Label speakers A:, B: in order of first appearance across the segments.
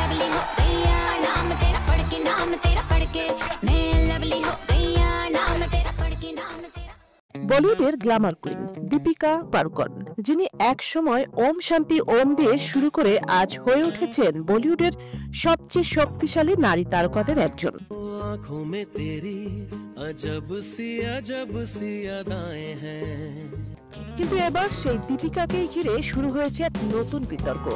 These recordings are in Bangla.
A: लवली हो गया नाम तेरा पढ़ के, नाम तेरा पढ़ के मैं लवली हो गया नाम तेरा पढ़ के, नाम तेरा।
B: বলিউডের গ্ল্যামার কুইন দীপিকা পাড়ুকোন, যিনি এক সময় ওম শান্তি ওম দিয়ে শুরু করে আজ হয়ে উঠেছেন বলিউডের সবচেয়ে শক্তিশালী নারী তারকাদের একজন। কিন্তু এবার সেই দীপিকাকেই ঘিরে শুরু হয়েছে এক নতুন বিতর্ক।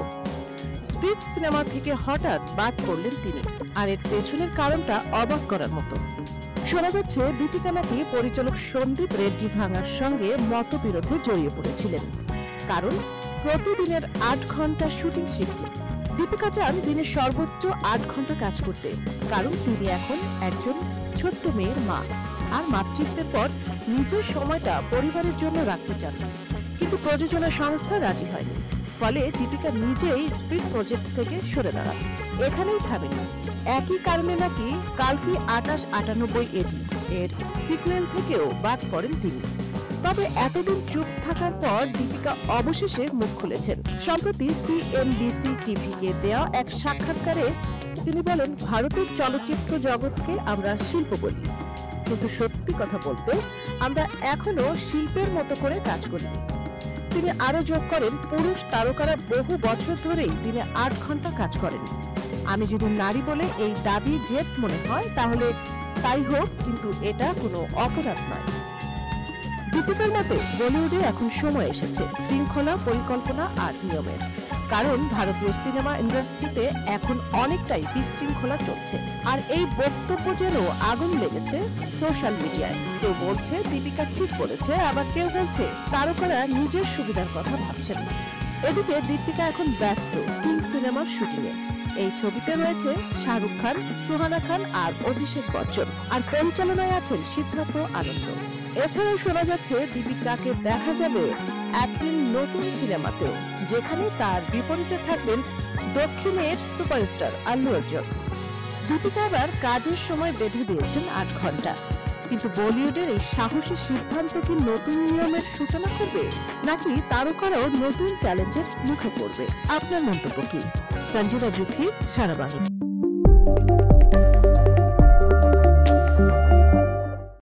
B: স্পিড সিনেমা থেকে হঠাৎ বাদ পড়লেন তিনি, আর এর পেছনের কারণটা অবাক করার মতো। শোনা যাচ্ছে দীপিকা নাকি পরিচালক সন্দীপ রেড্ডি ভাঙার সঙ্গে মতবিরোধে জড়িয়ে পড়েছিলেন, কারণ প্রতিদিনের 8 ঘন্টা শুটিং শিফট। দীপিকা চান দিনে সর্বোচ্চ 8 ঘন্টা কাজ করতে, কারণ তিনি এখন একজন ছোট্ট মেয়ের মা, আর মাতৃত্বের পর নিজের সময়টা পরিবারের জন্য রাখতে চান। কিন্তু প্রযোজনা সংস্থা রাজি হয়নি, ফলে দীপিকা নিজেই স্পিড প্রজেক্ট থেকে সরে দাঁড়ান। এখানেই থামেনি, একই কারণে নাকি কালকি 2898 এডি এর সিকুয়েল থেকেও বাদ পড়েন তিনি। তবে এতদিন চুপ থাকার পর দীপিকা অবশেষে মুখ খুলেছেন। সম্প্রতি CNBC টিভিকে দেওয়া এক সাক্ষাৎকারে তিনি বলেন, ভারতের চলচ্চিত্র জগৎকে আমরা শিল্প বলি, কিন্তু সত্যি কথা বলতে আমরা এখনো শিল্পের মতো করে কাজ করি। তিনি আরো যোগ করেন, পুরুষ তারকারা বহু বছর ধরেই দিনে 8 ঘন্টা কাজ করেন। আমি যদি নারী বলে এই দাবি জেদ মনে হয় তাহলে তাই হোক, কিন্তু এটা কোনো অপরাধ নয়। দীপিকার মতে বলিউডে এখন সময় এসেছে শৃঙ্খলা, পরিকল্পনা আর নিয়মের, কারণ ভারতীয় সিনেমা ইন্ডাস্ট্রিতে এখন অনেকটাই বিশৃঙ্খলা চলছে। আর এই বক্তব্য যেন আগুন লেগেছে সোশ্যাল মিডিয়ায়। কেউ বলছে দীপিকা ঠিক বলেছে, আবার কেউ বলছে তারকারা নিজের সুবিধার কথা ভাবছেন। এদিকে দীপিকা এখন ব্যস্ত কিং সিনেমার শুটিংয়ে। এই ছবিতে রয়েছে শাহরুখ খান, সুহানা খান আর অভিষেক বচ্চন, আর পরিচালনায় আছেন সিদ্ধার্থ আনন্দ। এছাড়াও শোনা যাচ্ছে দীপিকাকে দেখা যাবে এপ্রিল নতুন সিনেমাতেও, যেখানে তার বিপরীতে থাকবেন দক্ষিণের সুপারস্টার আল্লু অর্জুন। দীপিকা আবার কাজের সময় বেঁধে দিয়েছেন 8 ঘন্টা। কিন্তু বলিউডের এই সাহসী সিদ্ধান্ত কি নতুন নিয়মের সূচনা করবে, নাকি তারকারাও নতুন চ্যালেঞ্জের মুখে পড়বে? আপনার মন্তব্য কি? সঞ্জিদা জুথি, সারা বাংলা।